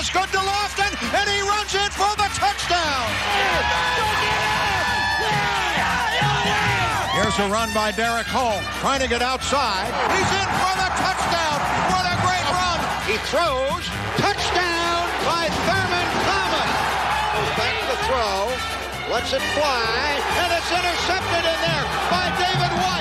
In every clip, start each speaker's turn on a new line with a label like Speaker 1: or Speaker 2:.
Speaker 1: is good to Lofton, and he runs in for the touchdown. Here's a run by Derek Holmes, trying to get outside. He's in for the touchdown. What a great run. He throws. Touchdown by Thurman Thomas. Goes back to throw. Lets it fly. And it's intercepted in there by David White.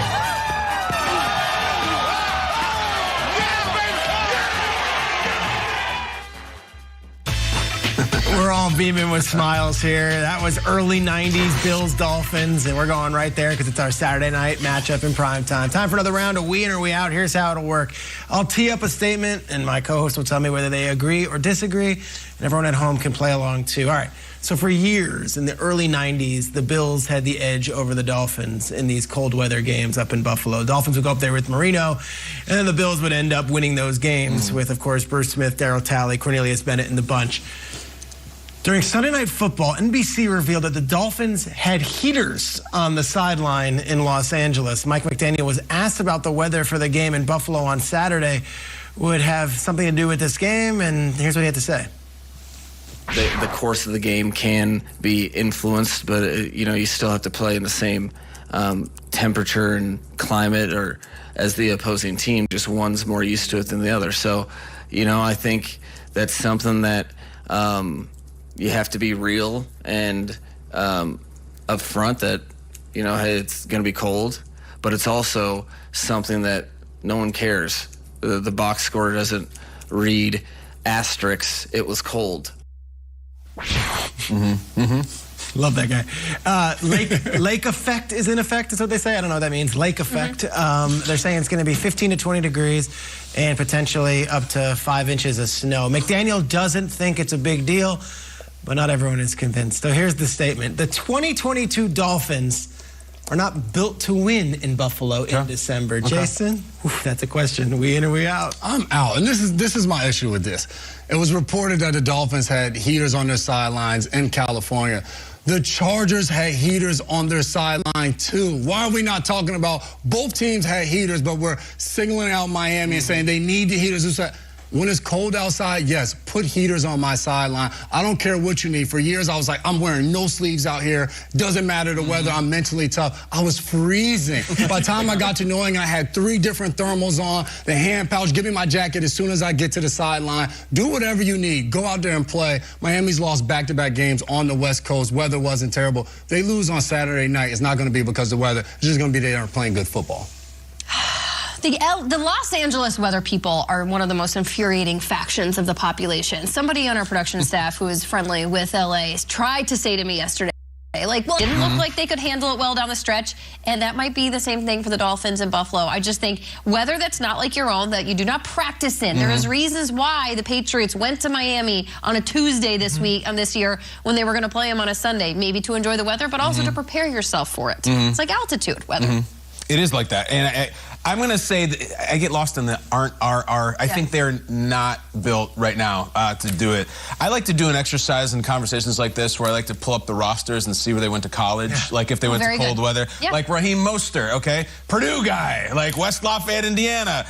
Speaker 2: We're all beaming with smiles here. That was early 90s Bills Dolphins, and we're going right there because it's our Saturday night matchup in prime time. Time for another round of we in or we out. Here's how it'll work. I'll tee up a statement, and my co-host will tell me whether they agree or disagree, and everyone at home can play along too. All right. So for years, in the early 90s, the Bills had the edge over the Dolphins in these cold weather games up in Buffalo. The Dolphins would go up there with Marino, and then the Bills would end up winning those games with, of course, Bruce Smith, Darryl Talley, Cornelius Bennett, and the bunch. During Sunday Night Football, NBC revealed that the Dolphins had heaters on the sideline in Los Angeles. Mike McDaniel was asked about the weather for the game in Buffalo on Saturday would have something to do with this game, and here's what he had to say.
Speaker 3: The course of the game can be influenced, but you still have to play in the same temperature and climate or as the opposing team. Just one's more used to it than the other. So, I think that's something that you have to be real and upfront that, hey, it's going to be cold, but it's also something that no one cares. The box score doesn't read asterisks, it was cold.
Speaker 2: Love that guy. Lake effect is in effect, is what they say. I don't know what that means. Lake effect. They're saying it's going to be 15 to 20 degrees and potentially up to 5 inches of snow. McDaniel doesn't think it's a big deal, but not everyone is convinced. So here's the statement. The 2022 Dolphins are not built to win in Buffalo in December. Jason, that's a question. We in or we out?
Speaker 4: I'm out. And this is my issue with this. It was reported that the Dolphins had heaters on their sidelines in California. The Chargers had heaters on their sideline too. Why are we not talking about both teams had heaters, but we're singling out Miami and saying they need the heaters? When it's cold outside, yes, put heaters on my sideline. I don't care what you need. For years, I was like, I'm wearing no sleeves out here. Doesn't matter the weather. I'm mentally tough. I was freezing. By the time I got to New England, I had 3 different thermals on, the hand pouch. Give me my jacket as soon as I get to the sideline. Do whatever you need. Go out there and play. Miami's lost back-to-back games on the West Coast. Weather wasn't terrible. They lose on Saturday night. It's not going to be because of the weather. It's just going to be they are playing good football.
Speaker 5: The Los Angeles weather people are one of the most infuriating factions of the population. Somebody on our production staff who is friendly with LA tried to say to me yesterday, it didn't look like they could handle it well down the stretch, and that might be the same thing for the Dolphins in Buffalo. I just think weather that's not like your own, that you do not practice in. There is reasons why the Patriots went to Miami on a Tuesday this week, this year, when they were going to play them on a Sunday, maybe to enjoy the weather, but also to prepare yourself for it. It's like altitude weather.
Speaker 6: It is like that, and I'm going to say that I get lost in the aren't, are. I think they're not built right now to do it. I like to do an exercise in conversations like this where I like to pull up the rosters and see where they went to college, like if they went to cold weather. Like Raheem Mostert, okay? Purdue guy, like West Lafayette, Indiana.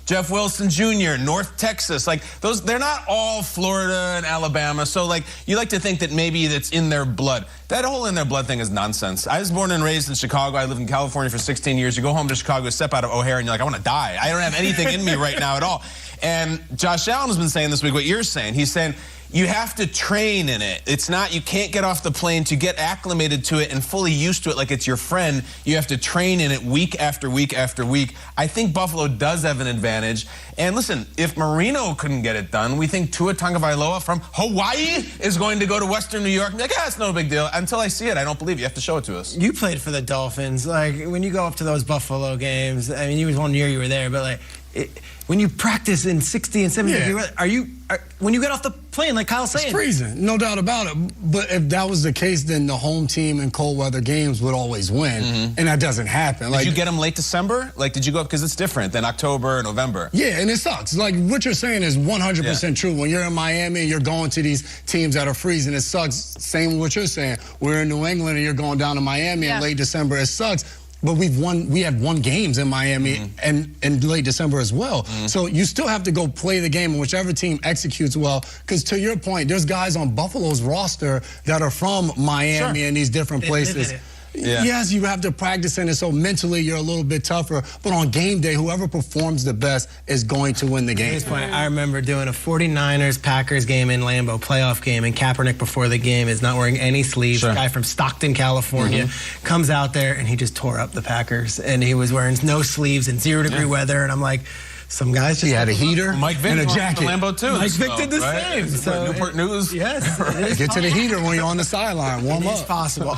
Speaker 6: Jeff Wilson Jr., North Texas. Like those, they're not all Florida and Alabama. So like you like to think that maybe that's in their blood. That whole in their blood thing is nonsense. I was born and raised in Chicago. I lived in California for 16 years. You go home to Chicago, step out of O'Hare, and you're like, I want to die. I don't have anything in me right now at all. And Josh Allen has been saying this week what you're saying. He's saying you have to train in it. It's not, you can't get off the plane to get acclimated to it and fully used to it like it's your friend. You have to train in it week after week after week. I think Buffalo does have an advantage. And listen, if Marino couldn't get it done, we think Tua Tagovailoa from Hawaii is going to go to Western New York and be like, it's no big deal. Until I see it, I don't believe you. You have to show it to us.
Speaker 2: You played for the Dolphins. Like, when you go up to those Buffalo games, I mean, it was 1 year you were there, but like, when you practice in 60 and 70 degrees, when you get off the plane, like Kyle's saying?
Speaker 4: It's freezing, no doubt about it. But if that was the case, then the home team in cold weather games would always win, and that doesn't happen.
Speaker 6: Did you get them late December? Like, did you go up? Because it's different than October or November.
Speaker 4: Yeah, and it sucks. Like, what you're saying is 100% true. When you're in Miami and you're going to these teams that are freezing, it sucks. Same with what you're saying. We're in New England and you're going down to Miami in late December. It sucks. but we had won games in Miami and in late December as well. So you still have to go play the game, and whichever team executes well. Because to your point, there's guys on Buffalo's roster that are from Miami and these different places.
Speaker 6: Yeah.
Speaker 4: Yes, you have to practice in it, so mentally you're a little bit tougher. But on game day, whoever performs the best is going to win the game.
Speaker 2: At this point, I remember doing a 49ers-Packers game in Lambeau, playoff game, and Kaepernick before the game is not wearing any sleeves. A guy from Stockton, California, comes out there, and he just tore up the Packers. And he was wearing no sleeves in 0-degree weather, and I'm like, some guys just...
Speaker 4: He had a heater
Speaker 6: Mike Vick
Speaker 4: and a jacket.
Speaker 6: Lambeau too.
Speaker 2: Mike Vick did the same.
Speaker 6: So Newport News.
Speaker 2: Yes.
Speaker 4: Get to the heater when you're on the sideline. Warm up.
Speaker 2: It's possible.